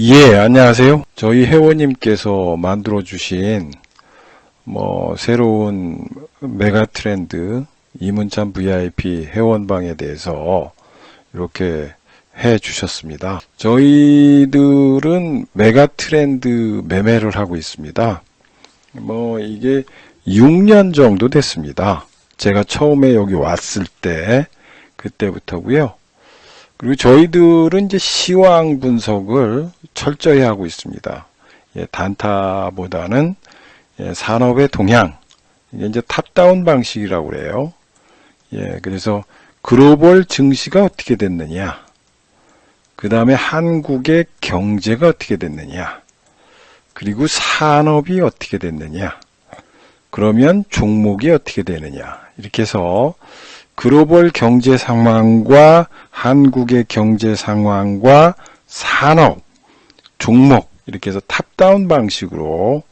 예, 안녕하세요. 저희 회원님께서 만들어주신 새로운 메가 트렌드 이문찬 VIP 회원방에 대해서 이렇게 해 주셨습니다. 저희들은 메가 트렌드 매매를 하고 있습니다. 이게 6년 정도 됐습니다. 제가 처음에 여기 왔을 때 그때부터고요. 그리고 저희들은 이제 시황 분석을 철저히 하고 있습니다. 단타보다는 산업의 동향, 이게 이제 탑다운 방식이라고 그래요. 그래서 글로벌 증시가 어떻게 됐느냐, 그 다음에 한국의 경제가 어떻게 됐느냐, 그리고 산업이 어떻게 됐느냐, 그러면 종목이 어떻게 되느냐, 이렇게 해서 글로벌 경제 상황과 한국의 경제 상황과 산업, 종목, 이렇게 해서 탑다운 방식으로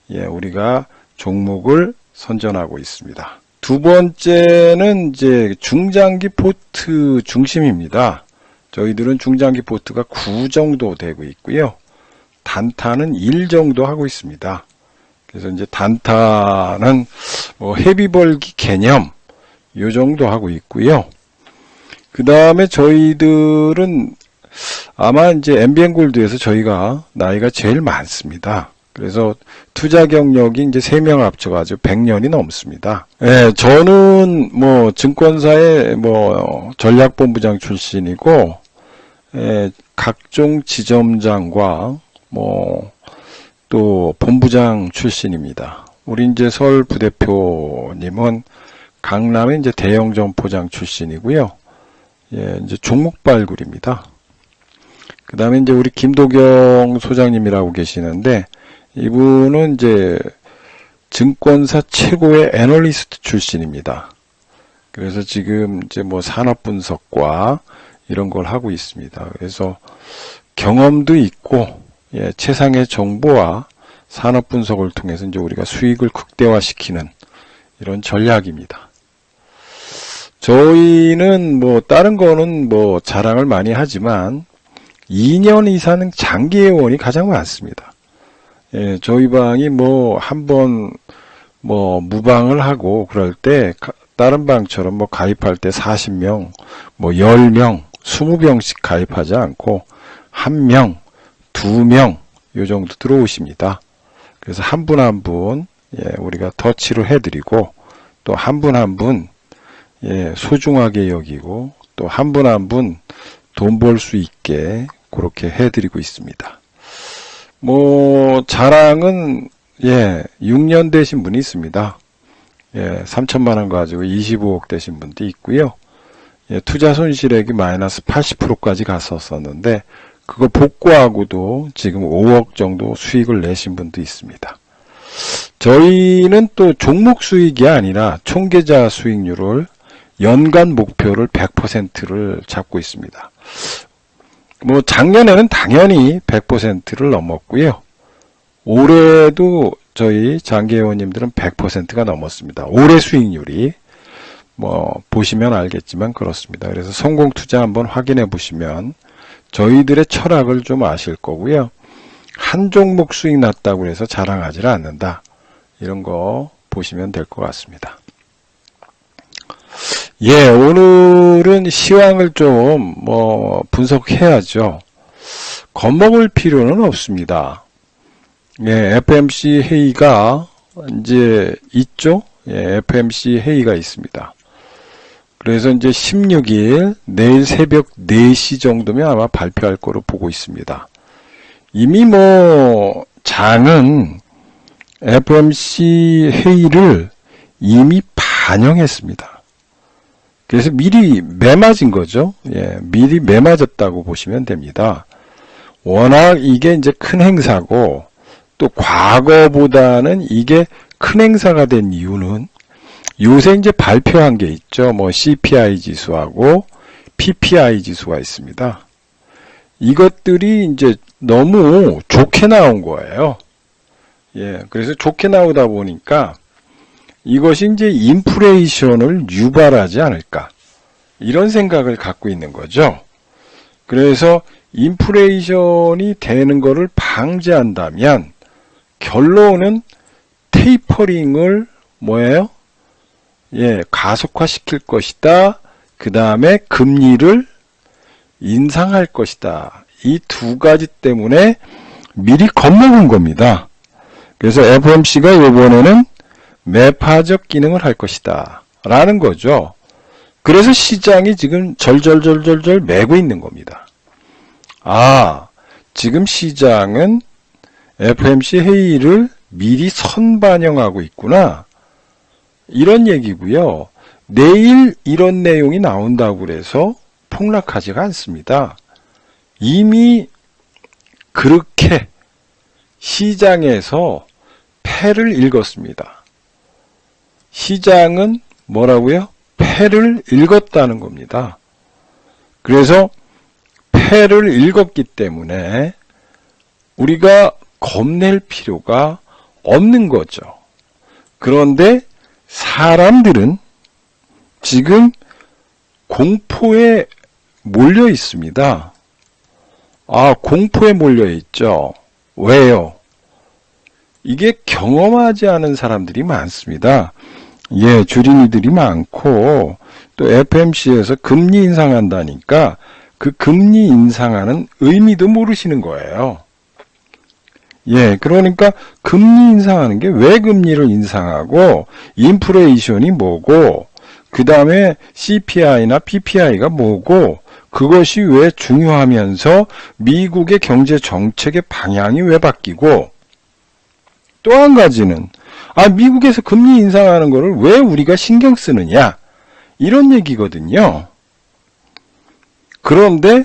우리가 종목을 선전하고 있습니다. 두 번째는 이제 중장기 포트 중심입니다. 저희들은 중장기 포트가 9 정도 되고 있고요. 단타는 1 정도 하고 있습니다. 그래서 이제 단타는 헤비벌기 개념 요 정도 하고 있고요. 그 다음에 저희들은 아마 이제 MBN골드에서 저희가 나이가 제일 많습니다. 그래서 투자 경력이 이제 3명 합쳐가지고 100년이 넘습니다. 저는 증권사의 전략본부장 출신이고, 각종 지점장과 또 본부장 출신입니다. 우리 이제 설 부대표님은 강남의 이제 대형 점포장 출신이고요. 이제 종목 발굴입니다. 그 다음에 이제 우리 김도경 소장님이라고 계시는데, 이분은 이제 증권사 최고의 애널리스트 출신입니다. 그래서 지금 이제 산업 분석과 이런 걸 하고 있습니다. 그래서 경험도 있고, 최상의 정보와 산업 분석을 통해서 이제 우리가 수익을 극대화시키는 이런 전략입니다. 저희는 다른 거는 자랑을 많이 하지만 2년 이상 장기 회원이 가장 많습니다. 저희 방이 한번 무방을 하고 그럴 때 다른 방처럼 가입할 때 40명, 10명, 20명씩 가입하지 않고 1명, 2명 요 정도 들어오십니다. 그래서 한 분 한 분 우리가 터치를 해드리고 또 한 분 한 분 소중하게 여기고 또 한 분 한 분 돈 벌 수 있게 그렇게 해드리고 있습니다. 자랑은 6년 되신 분이 있습니다. 3천만 원 가지고 25억 되신 분도 있고요. 투자 손실액이 마이너스 80%까지 갔었었는데 그거 복구하고도 지금 5억 정도 수익을 내신 분도 있습니다. 저희는 또 종목 수익이 아니라 총계좌 수익률을 연간 목표를 100%를 잡고 있습니다. 작년에는 당연히 100%를 넘었고요. 올해도 저희 장기회원님들은 100%가 넘었습니다. 올해 수익률이 보시면 알겠지만 그렇습니다. 그래서 성공투자 한번 확인해 보시면 저희들의 철학을 좀 아실 거고요. 한 종목 수익 났다고 해서 자랑하지는 않는다. 이런 거 보시면 될 것 같습니다. 오늘은 시황을 좀 분석해야죠. 겁먹을 필요는 없습니다. FMC 회의가 이제 있죠. FMC 회의가 있습니다. 그래서 이제 16일 내일 새벽 4시 정도면 아마 발표할 거로 보고 있습니다. 이미 장은 FMC 회의를 이미 반영했습니다. 그래서 미리 매맞은 거죠. 미리 매맞았다고 보시면 됩니다. 워낙 이게 이제 큰 행사고 또 과거보다는 이게 큰 행사가 된 이유는 요새 이제 발표한 게 있죠. CPI 지수하고 PPI 지수가 있습니다. 이것들이 이제 너무 좋게 나온 거예요. 그래서 좋게 나오다 보니까 이것이 이제 인플레이션을 유발하지 않을까 이런 생각을 갖고 있는 거죠. 그래서 인플레이션이 되는 것을 방지한다면 결론은 테이퍼링을 뭐예요? 예, 가속화시킬 것이다. 그 다음에 금리를 인상할 것이다. 이 두 가지 때문에 미리 겁먹은 겁니다. 그래서 FOMC가 이번에는 매파적 기능을 할 것이다. 라는 거죠. 그래서 시장이 지금 절절절절절 매고 있는 겁니다. 아, 지금 시장은 FOMC 회의를 미리 선반영하고 있구나. 이런 얘기고요. 내일 이런 내용이 나온다고 그래서 폭락하지가 않습니다. 이미 그렇게 시장에서 패를 읽었습니다. 시장은 뭐라고요? 패를 읽었다는 겁니다. 그래서 패를 읽었기 때문에 우리가 겁낼 필요가 없는 거죠. 그런데 사람들은 지금 공포에 몰려 있습니다. 아, 공포에 몰려 있죠. 왜요? 이게 경험하지 않은 사람들이 많습니다. 예, 주린이들이 많고 또 FOMC에서 금리 인상한다니까 그 금리 인상하는 의미도 모르시는 거예요. 예, 그러니까 금리 인상하는 게 왜 금리를 인상하고 인플레이션이 뭐고 그 다음에 CPI나 PPI가 뭐고 그것이 왜 중요하면서 미국의 경제 정책의 방향이 왜 바뀌고 또 한 가지는 미국에서 금리 인상하는 거를 왜 우리가 신경 쓰느냐 이런 얘기거든요. 그런데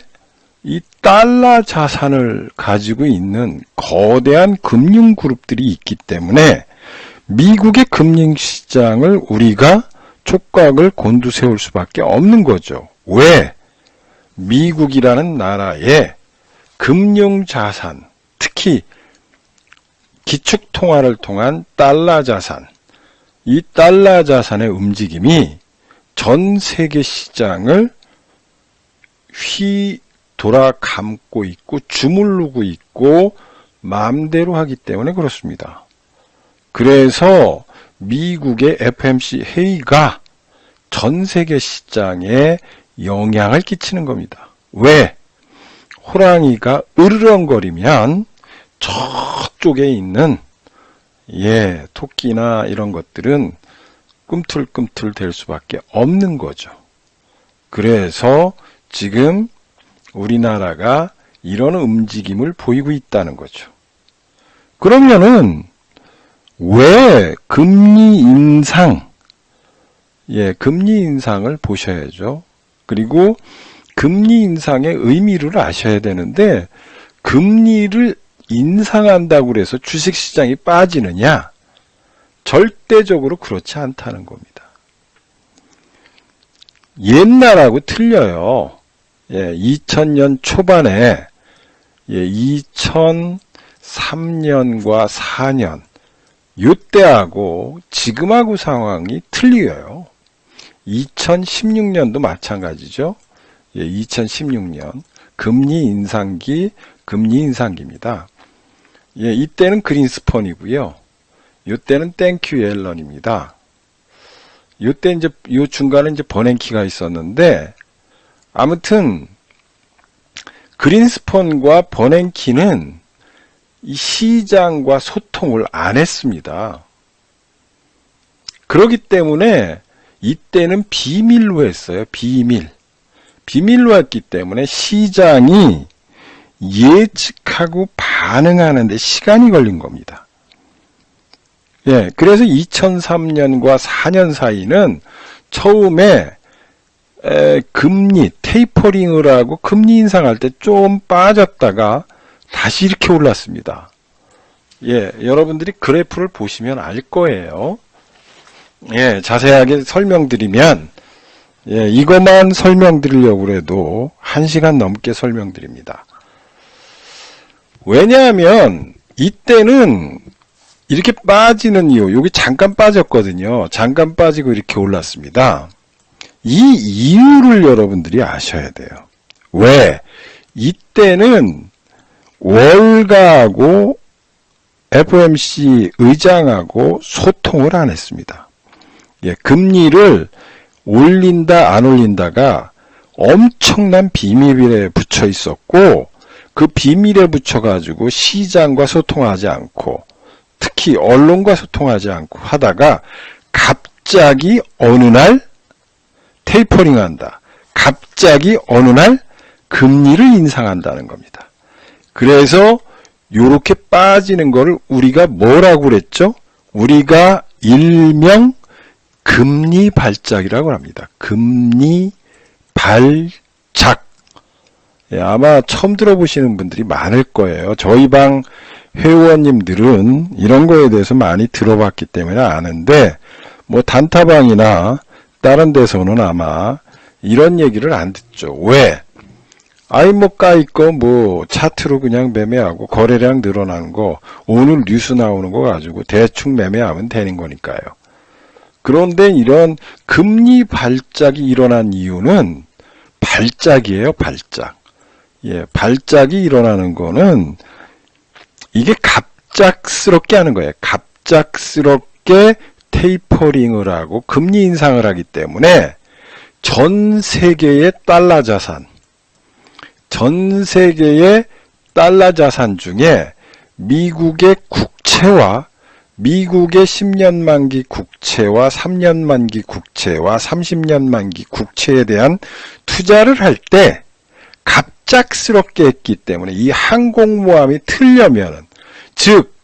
이 달러 자산을 가지고 있는 거대한 금융 그룹들이 있기 때문에 미국의 금융시장을 우리가 촉각을 곤두세울 수밖에 없는 거죠. 왜? 미국이라는 나라의 금융자산, 특히 기축통화를 통한 달러 자산, 이 달러 자산의 움직임이 전 세계 시장을 돌아감고 있고 주물르고 있고 마음대로 하기 때문에 그렇습니다. 그래서 미국의 FOMC 회의가 전 세계 시장에 영향을 끼치는 겁니다. 왜? 호랑이가 으르렁거리면 저쪽에 있는 토끼나 이런 것들은 꿈틀꿈틀 될 수밖에 없는 거죠. 그래서 지금 우리나라가 이런 움직임을 보이고 있다는 거죠. 그러면은 왜 금리 인상, 금리 인상을 보셔야죠. 그리고 금리 인상의 의미를 아셔야 되는데 금리를 인상한다고 해서 주식시장이 빠지느냐? 절대적으로 그렇지 않다는 겁니다. 옛날하고 틀려요. 2000년 초반에 2003년과 4년 요때하고 지금하고 상황이 틀려요. 2016년도 마찬가지죠. 2016년 금리 인상기입니다. 이때는 그린스펀이고요. 요때는 땡큐 옐런입니다. 요때 요 중간에 버냉키가 있었는데 아무튼 그린스펀과 버냉키는 이 시장과 소통을 안 했습니다. 그렇기 때문에 이때는 비밀로 했어요. 비밀로 했기 때문에 시장이 예측하고 반응하는데 시간이 걸린 겁니다. 그래서 2003년과 4년 사이는 처음에 금리 테이퍼링을 하고 금리 인상할 때 좀 빠졌다가 다시 이렇게 올랐습니다. 여러분들이 그래프를 보시면 알 거예요. 자세하게 설명드리면 이것만 설명드리려고 해도 1시간 넘게 설명드립니다. 왜냐하면 이때는 이렇게 빠지는 이유, 여기 잠깐 빠졌거든요. 잠깐 빠지고 이렇게 올랐습니다. 이 이유를 여러분들이 아셔야 돼요. 왜? 이때는 월가하고 FOMC 의장하고 소통을 안 했습니다. 예, 금리를 올린다 안 올린다가 엄청난 비밀에 붙여 있었고, 그 비밀에 붙여가지고 시장과 소통하지 않고 특히 언론과 소통하지 않고 하다가 갑자기 어느 날 테이퍼링 한다. 갑자기 어느 날 금리를 인상한다는 겁니다. 그래서 요렇게 빠지는 거를 우리가 뭐라고 그랬죠? 우리가 일명 금리 발작이라고 합니다. 금리 발작. 예, 아마 처음 들어보시는 분들이 많을 거예요. 저희 방 회원님들은 이런 거에 대해서 많이 들어봤기 때문에 아는데, 뭐 단타방이나 다른 데서는 아마 이런 얘기를 안 듣죠. 왜? 아이 뭐 까이거 뭐 차트로 그냥 매매하고 거래량 늘어나는 거 오늘 뉴스 나오는 거 가지고 대충 매매하면 되는 거니까요. 그런데 이런 금리 발작이 일어난 이유는 발작이에요. 발작. 예, 발작이 일어나는 거는 이게 갑작스럽게 하는 거예요. 갑작스럽게 테이퍼링을 하고 금리 인상을 하기 때문에 전 세계의 달러 자산, 전 세계의 달러 자산 중에 미국의 국채와 미국의 10년 만기 국채와 3년 만기 국채와 30년 만기 국채에 대한 투자를 할 때 갑작스럽게 했기 때문에 이 항공모함이 틀려면은, 즉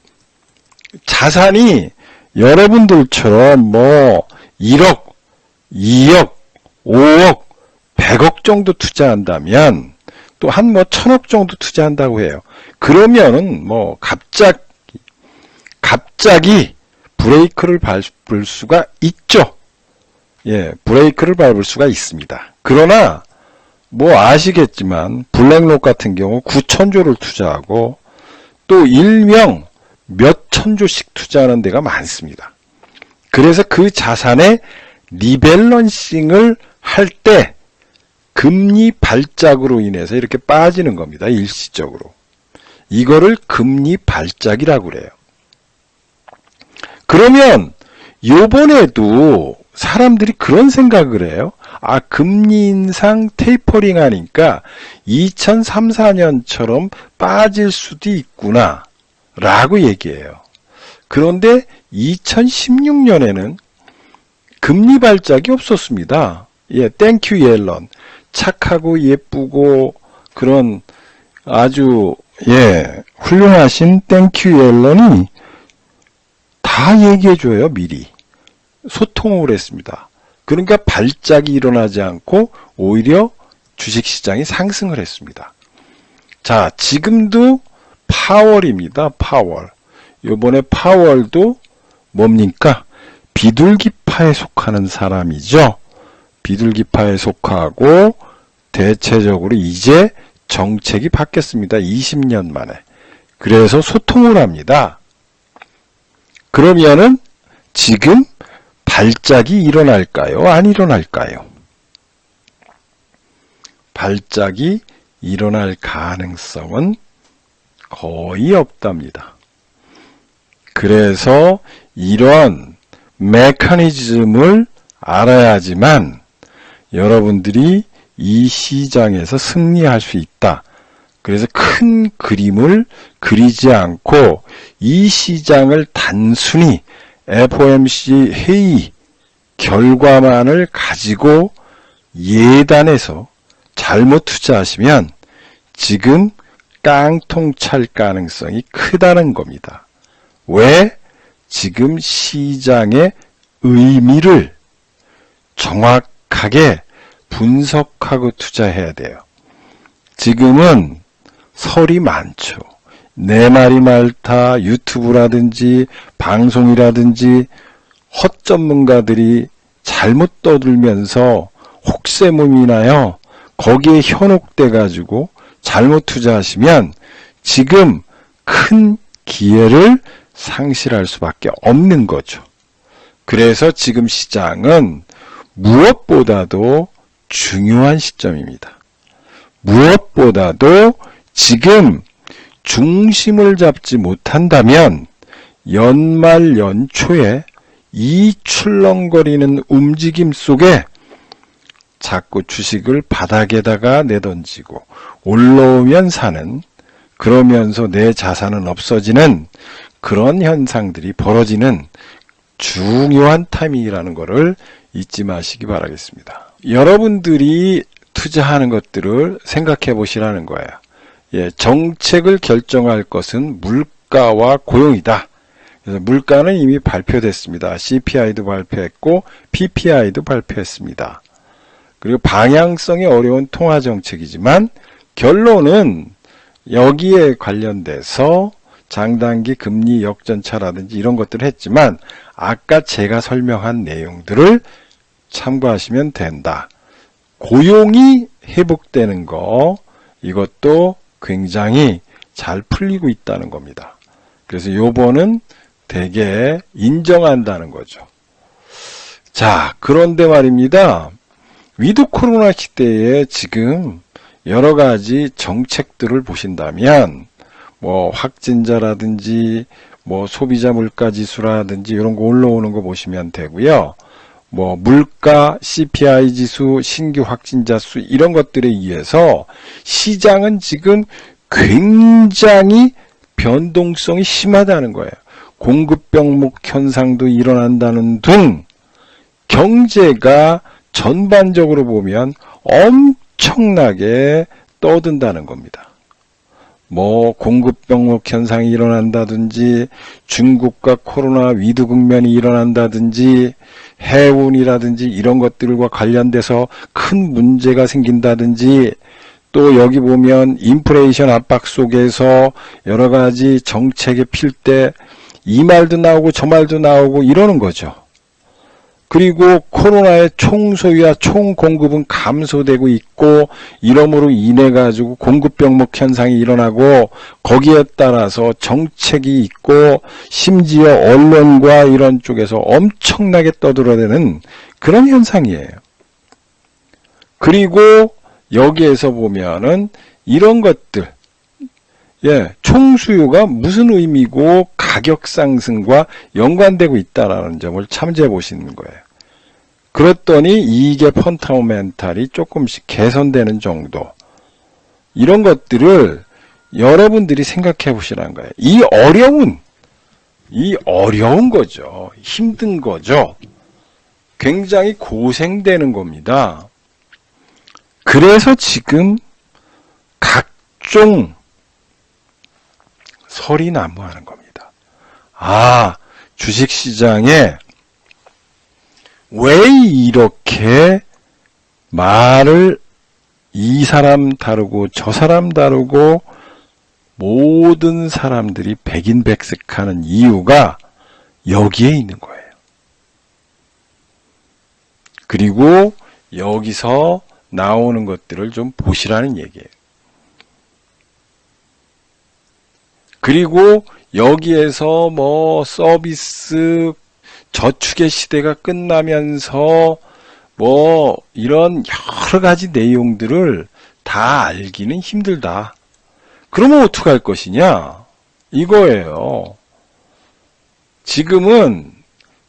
자산이 여러분들처럼 뭐 1억, 2억, 5억, 100억 정도 투자한다면, 또 한 뭐 1000억 정도 투자한다고 해요. 그러면은 뭐 갑자기 브레이크를 밟을 수가 있죠. 예, 브레이크를 밟을 수가 있습니다. 그러나 뭐 아시겠지만 블랙록 같은 경우 9천조를 투자하고 또 일명 몇 천조씩 투자하는 데가 많습니다. 그래서 그 자산의 리밸런싱을 할 때 금리 발작으로 인해서 이렇게 빠지는 겁니다. 일시적으로. 이거를 금리 발작이라고 그래요. 그러면 요번에도 사람들이 그런 생각을 해요. 아, 금리 인상 테이퍼링 하니까 2003, 4년처럼 빠질 수도 있구나 라고 얘기해요. 그런데 2016년에는 금리 발작이 없었습니다. 예, 땡큐 옐런. 착하고 예쁘고 그런 아주 훌륭하신 땡큐 옐런이 다 얘기해줘요. 미리. 소통을 했습니다. 그러니까 발작이 일어나지 않고 오히려 주식시장이 상승을 했습니다. 자, 지금도 파월입니다. 파월. 요번에 파월도 뭡니까? 비둘기파에 속하는 사람이죠. 비둘기파에 속하고 대체적으로 이제 정책이 바뀌었습니다. 20년 만에. 그래서 소통을 합니다. 그러면은 지금 발작이 일어날까요? 안 일어날까요? 발작이 일어날 가능성은 거의 없답니다. 그래서 이런 메커니즘을 알아야지만 여러분들이 이 시장에서 승리할 수 있다. 그래서 큰 그림을 그리지 않고 이 시장을 단순히 FOMC 회의 결과만을 가지고 예단해서 잘못 투자하시면 지금 깡통 찰 가능성이 크다는 겁니다. 왜? 지금 시장의 의미를 정확하게 분석하고 투자해야 돼요. 지금은 설이 많죠. 내 말이 많다, 유튜브라든지 방송이라든지 헛전문가들이 잘못 떠들면서 혹세무민하여 거기에 현혹돼 가지고 잘못 투자하시면 지금 큰 기회를 상실할 수밖에 없는 거죠. 그래서 지금 시장은 무엇보다도 중요한 시점입니다. 무엇보다도 지금 중심을 잡지 못한다면 연말 연초에 이 출렁거리는 움직임 속에 자꾸 주식을 바닥에다가 내던지고 올라오면 사는, 그러면서 내 자산은 없어지는 그런 현상들이 벌어지는 중요한 타이밍이라는 것을 잊지 마시기 바라겠습니다. 여러분들이 투자하는 것들을 생각해 보시라는 거예요. 정책을 결정할 것은 물가와 고용이다. 그래서 물가는 이미 발표됐습니다. CPI도 발표했고 PPI도 발표했습니다. 그리고 방향성이 어려운 통화정책이지만 결론은 여기에 관련돼서 장단기 금리 역전차라든지 이런 것들을 했지만 아까 제가 설명한 내용들을 참고하시면 된다. 고용이 회복되는 거, 이것도 굉장히 잘 풀리고 있다는 겁니다. 그래서 요번은 되게 인정한다는 거죠. 자, 그런데 말입니다. 위드 코로나 시대에 지금 여러 가지 정책들을 보신다면 뭐 확진자라든지 뭐 소비자 물가 지수라든지 이런 거 올라오는 거 보시면 되고요. 뭐 물가, CPI 지수, 신규 확진자 수 이런 것들에 의해서 시장은 지금 굉장히 변동성이 심하다는 거예요. 공급병목 현상도 일어난다는 등 경제가 전반적으로 보면 엄청나게 떠든다는 겁니다. 뭐 공급병목 현상이 일어난다든지 중국과 코로나 위드 국면이 일어난다든지 해운이라든지 이런 것들과 관련돼서 큰 문제가 생긴다든지 또 여기 보면 인플레이션 압박 속에서 여러 가지 정책에 필 때 이 말도 나오고 저 말도 나오고 이러는 거죠. 그리고 코로나의 총소유와 총공급은 감소되고 있고 이러므로 인해 가지고 공급병목 현상이 일어나고 거기에 따라서 정책이 있고 심지어 언론과 이런 쪽에서 엄청나게 떠들어대는 그런 현상이에요. 그리고 여기에서 보면은 이런 것들, 총수요가 무슨 의미고 가격 상승과 연관되고 있다는 점을 참조해 보시는 거예요. 그랬더니 이익의 펀더멘탈이 조금씩 개선되는 정도, 이런 것들을 여러분들이 생각해 보시라는 거예요. 이 어려운 거죠. 힘든 거죠. 굉장히 고생되는 겁니다. 그래서 지금 각종 설이 난무하는 겁니다. 주식시장에 왜 이렇게 말을 이 사람 다르고 저 사람 다르고 모든 사람들이 백인백색하는 이유가 여기에 있는 거예요. 그리고 여기서 나오는 것들을 좀 보시라는 얘기예요. 그리고 여기에서 뭐 서비스 저축의 시대가 끝나면서 뭐 이런 여러 가지 내용들을 다 알기는 힘들다. 그러면 어떻게 할 것이냐? 이거예요. 지금은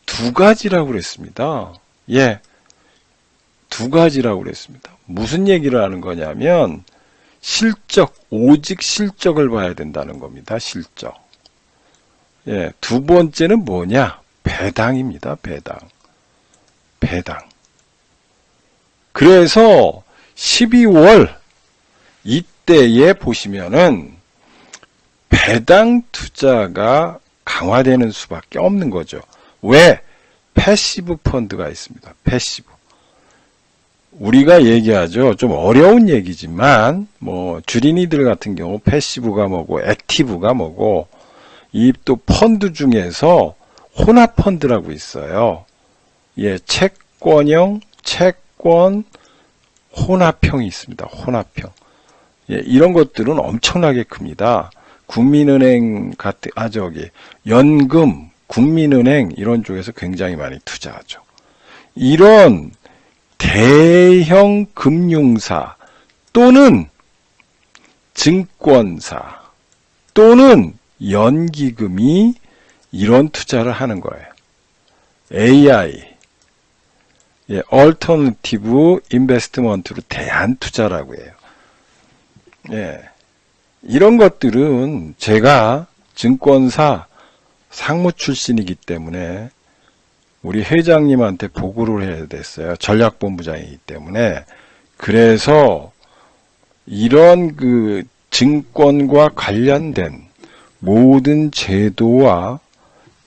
두 가지라고 그랬습니다. 두 가지라고 그랬습니다. 무슨 얘기를 하는 거냐면 실적, 오직 실적을 봐야 된다는 겁니다. 실적. 두 번째는 뭐냐? 배당입니다. 배당. 그래서 12월 이때에 보시면은 배당 투자가 강화되는 수밖에 없는 거죠. 왜? 패시브 펀드가 있습니다. 패시브. 우리가 얘기하죠. 좀 어려운 얘기지만 뭐 주린이들 같은 경우 패시브가 뭐고 액티브가 뭐고, 이 또 펀드 중에서 혼합 펀드라고 있어요. 채권형, 채권 혼합형이 있습니다. 혼합형. 이런 것들은 엄청나게 큽니다. 국민은행 같은, 연금, 국민은행 이런 쪽에서 굉장히 많이 투자하죠. 이런 대형 금융사 또는 증권사 또는 연기금이 이런 투자를 하는 거예요. AI, Alternative Investment로 대한 투자라고 해요. 이런 것들은 제가 증권사 상무 출신이기 때문에 우리 회장님한테 보고를 해야 됐어요. 전략본부장이기 때문에. 그래서 이런 그 증권과 관련된 모든 제도와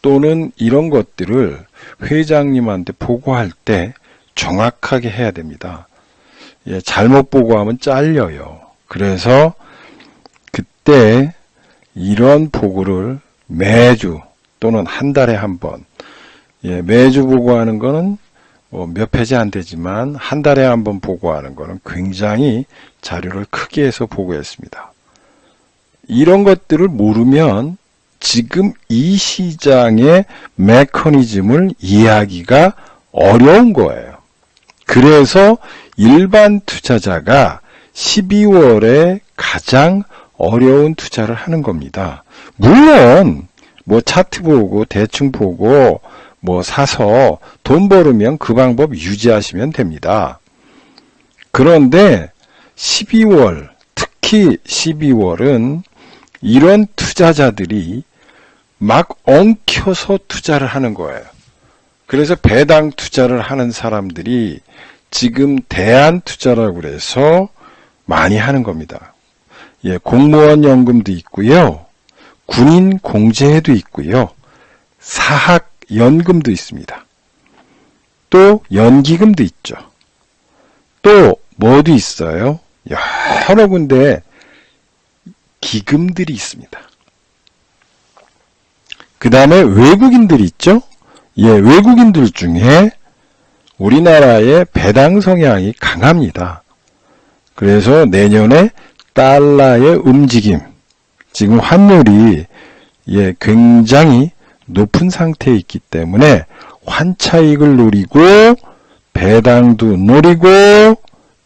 또는 이런 것들을 회장님한테 보고할 때 정확하게 해야 됩니다. 잘못 보고하면 잘려요. 그래서 그때 이런 보고를 매주 또는 한 달에 한 번, 매주 보고하는 거는 몇 페이지 안 되지만 한 달에 한 번 보고하는 거는 굉장히 자료를 크게 해서 보고했습니다. 이런 것들을 모르면 지금 이 시장의 메커니즘을 이해하기가 어려운 거예요. 그래서 일반 투자자가 12월에 가장 어려운 투자를 하는 겁니다. 물론 뭐 차트 보고 대충 보고 뭐 사서 돈 벌으면 그 방법 유지하시면 됩니다. 그런데 12월, 특히 12월은 이런 투자자들이 막 엉켜서 투자를 하는 거예요. 그래서 배당 투자를 하는 사람들이 지금 대안 투자라고 그래서 많이 하는 겁니다. 공무원 연금도 있고요. 군인 공제도 있고요. 사학 연금도 있습니다. 또 연기금도 있죠. 또 뭐도 있어요? 여러 군데 기금들이 있습니다. 그 다음에 외국인들이 있죠. 외국인들 중에 우리나라의 배당 성향이 강합니다. 그래서 내년에 달러의 움직임, 지금 환율이 굉장히 높은 상태에 있기 때문에 환차익을 노리고 배당도 노리고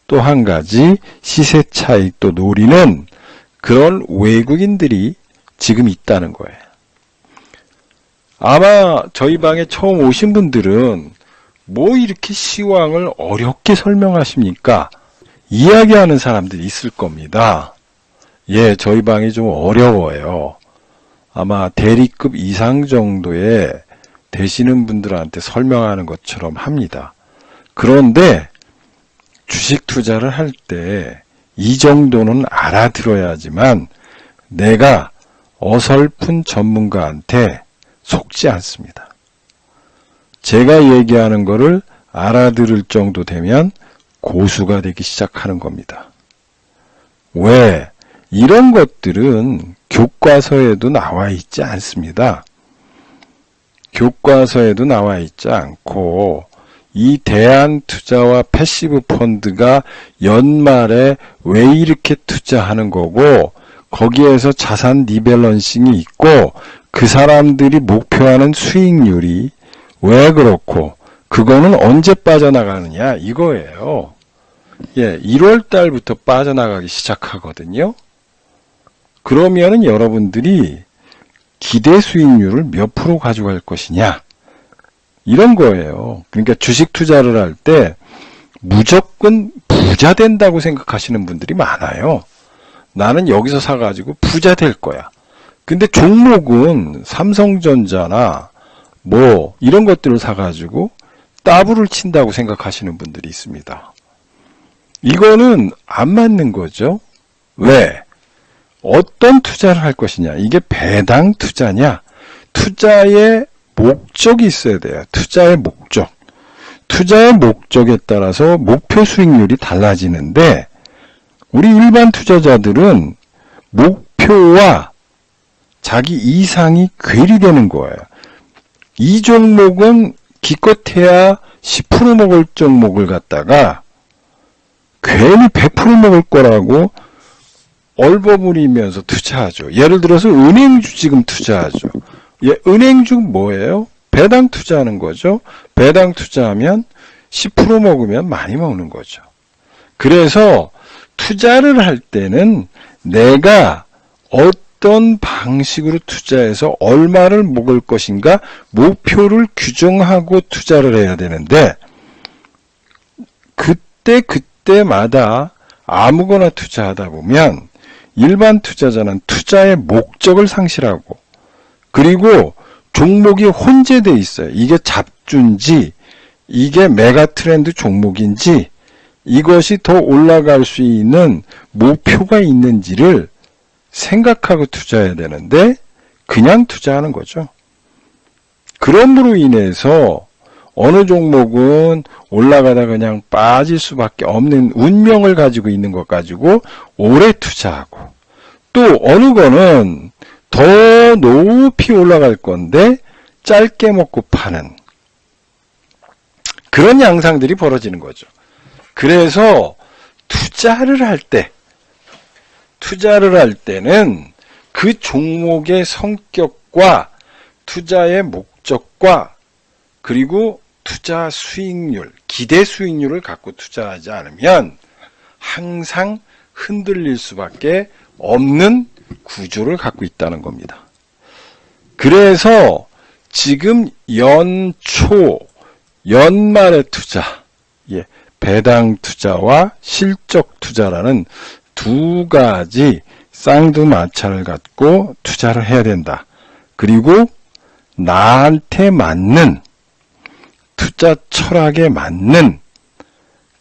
또 한 가지 시세 차익도 노리는 그런 외국인들이 지금 있다는 거예요. 아마 저희 방에 처음 오신 분들은 뭐 이렇게 시황을 어렵게 설명하십니까? 이야기하는 사람들이 있을 겁니다. 저희 방이 좀 어려워요. 아마 대리급 이상 정도에 되시는 분들한테 설명하는 것처럼 합니다. 그런데 주식 투자를 할 때 이 정도는 알아들어야지만 내가 어설픈 전문가한테 속지 않습니다. 제가 얘기하는 거를 알아들을 정도 되면 고수가 되기 시작하는 겁니다. 왜? 이런 것들은 교과서에도 나와 있지 않습니다. 교과서에도 나와 있지 않고 이 대안투자와 패시브 펀드가 연말에 왜 이렇게 투자하는 거고 거기에서 자산 리밸런싱이 있고 그 사람들이 목표하는 수익률이 왜 그렇고 그거는 언제 빠져나가느냐 이거예요. 1월 달부터 빠져나가기 시작하거든요. 그러면은 여러분들이 기대 수익률을 몇 프로 가져갈 것이냐 이런 거예요. 그러니까 주식 투자를 할 때 무조건 부자 된다고 생각하시는 분들이 많아요. 나는 여기서 사가지고 부자 될 거야. 근데 종목은 삼성전자나 뭐 이런 것들을 사가지고 따블을 친다고 생각하시는 분들이 있습니다. 이거는 안 맞는 거죠. 왜? 어떤 투자를 할 것이냐. 이게 배당 투자냐. 투자의 목적이 있어야 돼요. 투자의 목적. 투자의 목적에 따라서 목표 수익률이 달라지는데 우리 일반 투자자들은 목표와 자기 이상이 괴리되는 거예요. 이 종목은 기껏해야 10% 먹을 종목을 갖다가 괜히 100% 먹을 거라고 얼버무리면서 투자하죠. 예를 들어서 은행주 지금 투자하죠. 은행주 뭐예요? 배당 투자하는 거죠. 배당 투자하면 10% 먹으면 많이 먹는 거죠. 그래서 투자를 할 때는 내가 어떤 방식으로 투자해서 얼마를 먹을 것인가 목표를 규정하고 투자를 해야 되는데, 그때마다 아무거나 투자하다 보면 일반 투자자는 투자의 목적을 상실하고, 그리고 종목이 혼재되어 있어요. 이게 잡주인지 이게 메가 트렌드 종목인지, 이것이 더 올라갈 수 있는 목표가 있는지를 생각하고 투자해야 되는데 그냥 투자하는 거죠. 그럼으로 인해서 어느 종목은 올라가다 그냥 빠질 수밖에 없는 운명을 가지고 있는 것 가지고 오래 투자하고, 또 어느 거는 더 높이 올라갈 건데 짧게 먹고 파는 그런 양상들이 벌어지는 거죠. 그래서 투자를 할 때는 그 종목의 성격과 투자의 목적과 그리고 투자 수익률, 기대 수익률을 갖고 투자하지 않으면 항상 흔들릴 수밖에 없는 구조를 갖고 있다는 겁니다. 그래서 지금 연초, 연말의 투자, 배당 투자와 실적 투자라는 두 가지 쌍두마차를 갖고 투자를 해야 된다. 그리고 나한테 맞는, 투자 철학에 맞는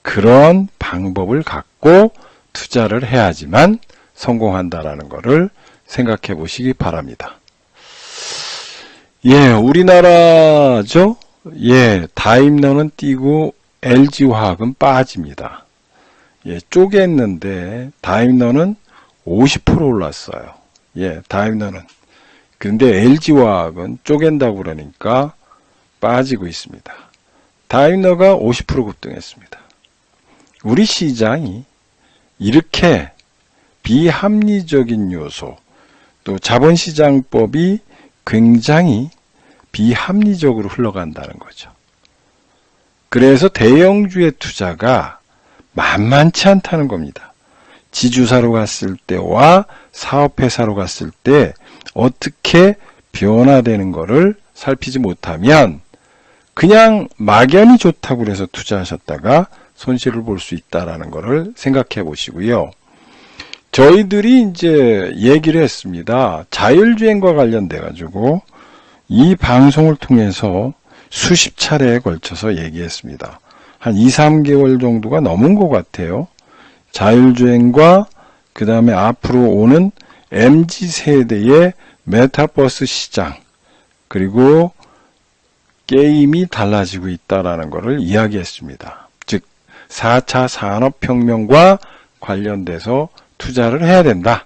그런 방법을 갖고 투자를 해야지만 성공한다라는 것을 생각해 보시기 바랍니다. 우리나라죠? 다임너는 뛰고 LG화학은 빠집니다. 쪼갰는데 다임너는 50% 올랐어요. 다임너는. 근데 LG화학은 쪼갠다고 그러니까 빠지고 있습니다. 다임너가 50% 급등했습니다. 우리 시장이 이렇게 비합리적인 요소, 또 자본시장법이 굉장히 비합리적으로 흘러간다는 거죠. 그래서 대형주의 투자가 만만치 않다는 겁니다. 지주사로 갔을 때와 사업회사로 갔을 때 어떻게 변화되는 것을 살피지 못하면 그냥 막연히 좋다고 해서 투자하셨다가 손실을 볼 수 있다는 것을 생각해 보시고요. 저희들이 이제 얘기를 했습니다. 자율주행과 관련돼 가지고 이 방송을 통해서 수십 차례에 걸쳐서 얘기했습니다. 한 2, 3개월 정도가 넘은 것 같아요. 자율주행과 그 다음에 앞으로 오는 MZ세대의 메타버스 시장, 그리고 게임이 달라지고 있다는 것을 이야기했습니다. 즉 4차 산업혁명과 관련돼서 투자를 해야 된다.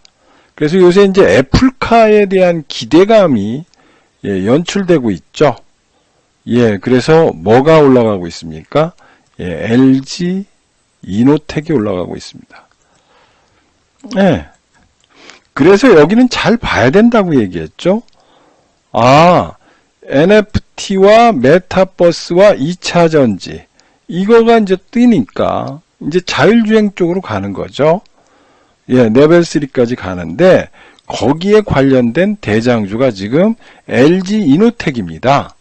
그래서 요새 이제 애플카에 대한 기대감이 연출되고 있죠. 그래서 뭐가 올라가고 있습니까? LG 이노텍이 올라가고 있습니다. 그래서 여기는 잘 봐야 된다고 얘기했죠. NFT와 메타버스와 2차 전지, 이거가 이제 뜨니까 이제 자율주행 쪽으로 가는 거죠. 레벨3까지 가는데 거기에 관련된 대장주가 지금 LG 이노텍입니다.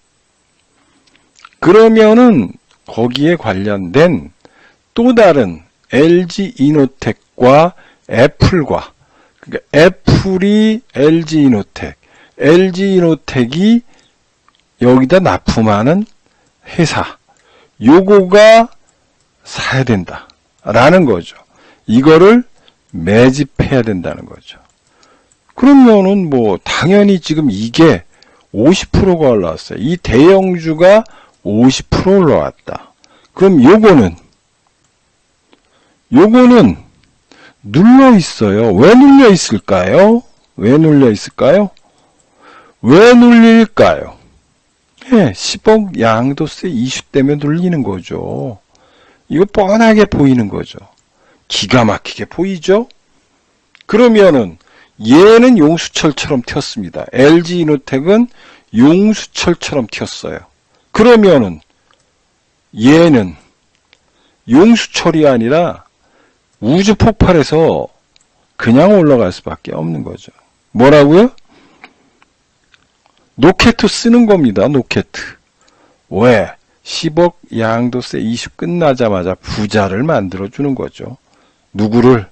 그러면은 거기에 관련된 또 다른 LG 이노텍과 애플과, 그러니까 애플이 LG 이노텍, LG 이노텍이 여기다 납품하는 회사, 요거가 사야 된다 라는 거죠. 이거를 매집해야 된다는 거죠. 그러면은 뭐 당연히 지금 이게 50%가 올라왔어요. 이 대형주가 50% 올라왔다. 그럼 요거는 눌러 있어요. 왜 눌려 있을까요? 왜 눌릴까요? 10억 양도세 이슈 때문에 눌리는 거죠. 이거 뻔하게 보이는 거죠. 기가 막히게 보이죠? 그러면은 얘는 용수철처럼 튀었습니다. LG 이노텍은 용수철처럼 튀었어요. 그러면은 얘는 용수철이 아니라 우주 폭발에서 그냥 올라갈 수밖에 없는 거죠. 뭐라고요? 노케트 쓰는 겁니다. 노케트. 왜? 10억 양도세 이슈 끝나자마자 부자를 만들어주는 거죠. 누구를?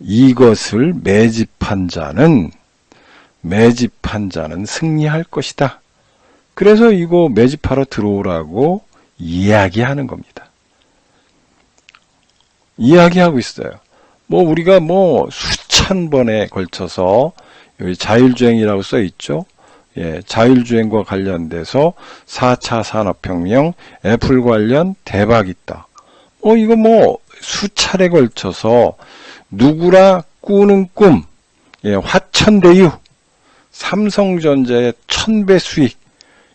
이것을 매집한 자는 승리할 것이다. 그래서 이거 매집하러 들어오라고 이야기하는 겁니다. 이야기하고 있어요. 우리가 수천 번에 걸쳐서 여기 자율주행이라고 써 있죠. 예, 자율주행과 관련돼서 4차 산업혁명, 애플 관련 대박 있다. 이거 수차례 걸쳐서 누구라 꾸는 꿈, 예, 화천대유, 삼성전자의 1000배 수익,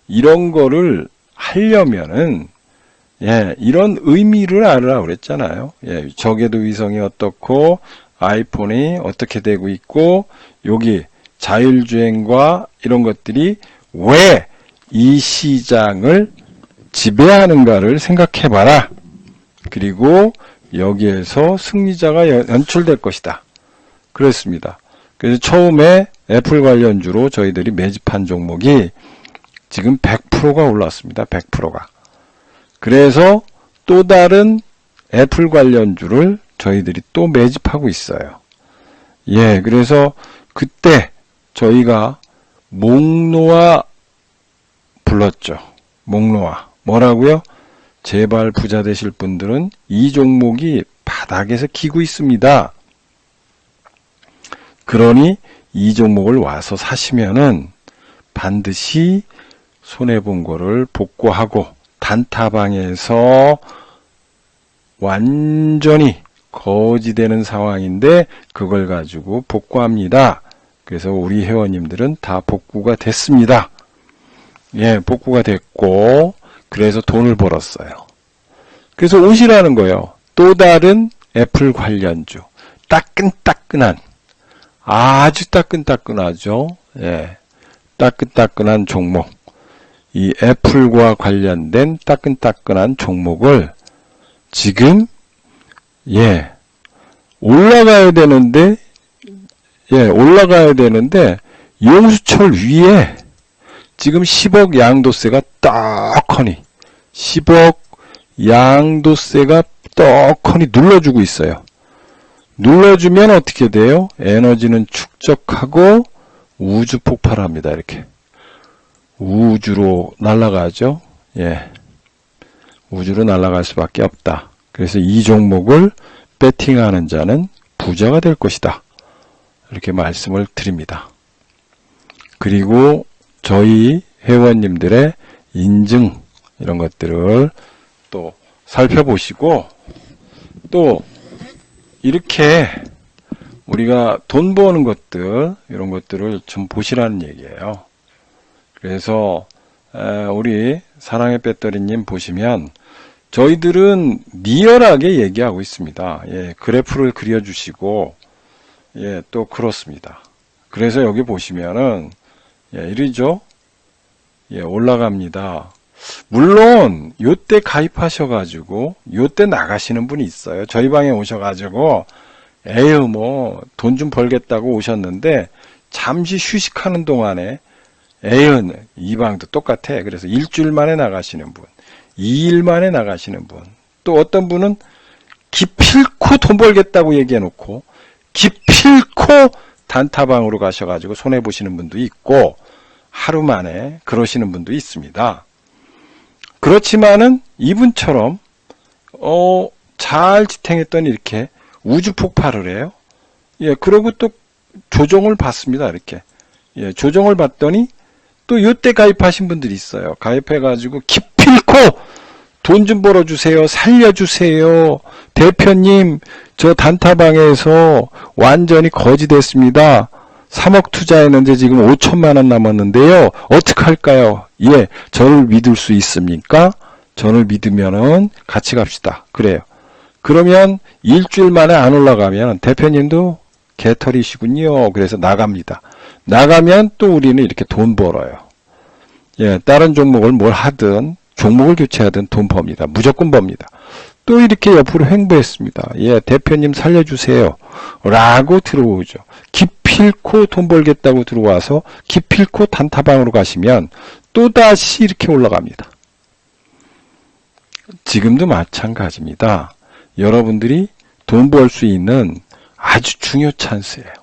이런 거를 하려면은, 예, 이런 의미를 알으라고 그랬잖아요. 예, 저궤도 위성이 어떻고, 아이폰이 어떻게 되고 있고, 여기 자율주행과 이런 것들이 왜 이 시장을 지배하는가를 생각해봐라. 그리고 여기에서 승리자가 연출될 것이다. 그렇습니다. 그래서 처음에 애플 관련주로 저희들이 매집한 종목이 지금 100%가 올랐습니다. 100%가. 그래서 또 다른 애플 관련주를 저희들이 또 매집하고 있어요. 예, 그래서 그때 저희가 목놓아 불렀죠. 목놓아. 뭐라고요? 제발 부자 되실 분들은 이 종목이 바닥에서 기고 있습니다. 그러니 이 종목을 와서 사시면은 반드시 손해본 거를 복구하고 단타방에서 완전히 거지되는 상황인데 그걸 가지고 복구합니다. 그래서 우리 회원님들은 다 복구가 됐습니다. 예, 복구가 됐고 그래서 돈을 벌었어요. 그래서 오시라는 거예요. 또 다른 애플 관련주. 따끈따끈한, 아주 따끈따끈하죠. 예, 따끈따끈한 종목. 이 애플과 관련된 따끈따끈한 종목을 지금 올라가야 되는데 용수철 위에 지금 10억 양도세가 떡하니 10억 양도세가 떡하니 눌러주고 있어요. 눌러주면 어떻게 돼요? 에너지는 축적하고 우주 폭발합니다. 이렇게 우주로 날아가죠. 예, 우주로 날아갈 수밖에 없다. 그래서 이 종목을 배팅하는 자는 부자가 될 것이다. 이렇게 말씀을 드립니다. 그리고 저희 회원님들의 인증 이런 것들을 또 살펴보시고 또 이렇게 우리가 돈 버는 것들 이런 것들을 좀 보시라는 얘기예요. 그래서 우리 사랑의 배터리님 보시면 저희들은 리얼하게 얘기하고 있습니다. 예, 그래프를 그려주시고 예, 또 그렇습니다. 그래서 여기 보시면은 이리죠. 예, 올라갑니다. 물론 요때 가입하셔가지고 요때 나가시는 분이 있어요. 저희 방에 오셔가지고 에휴 돈 좀 벌겠다고 오셨는데 잠시 휴식하는 동안에 에휴 이 방도 똑같아. 그래서 일주일 만에 나가시는 분, 2일 만에 나가시는 분, 또 어떤 분은 기필코 돈 벌겠다고 얘기해놓고 기필코 단타방으로 가셔가지고 손해보시는 분도 있고 하루 만에 그러시는 분도 있습니다. 그렇지만은 이분처럼 잘 지탱했더니 이렇게 우주 폭발을 해요. 예, 그리고 또 조정을 받습니다. 이렇게 예, 조정을 받더니 또 요때 가입하신 분들이 있어요. 가입해가지고 기필코 돈 좀 벌어주세요. 살려주세요. 대표님, 저 단타방에서 완전히 거지됐습니다. 3억 투자했는데 지금 5천만 원 남았는데요. 어떻게 할까요? 예, 저를 믿을 수 있습니까? 저를 믿으면은 같이 갑시다. 그래요. 그러면 일주일 만에 안 올라가면 대표님도 개털이시군요. 그래서 나갑니다. 나가면 또 우리는 이렇게 돈 벌어요. 예, 다른 종목을 뭘 하든 종목을 교체하든 돈 법니다. 무조건 법니다. 또 이렇게 옆으로 횡보했습니다. 예, 대표님 살려주세요. 라고 들어오죠. 기필코 돈 벌겠다고 들어와서 기필코 단타방으로 가시면 또다시 이렇게 올라갑니다. 지금도 마찬가지입니다. 여러분들이 돈 벌 수 있는 아주 중요 찬스예요.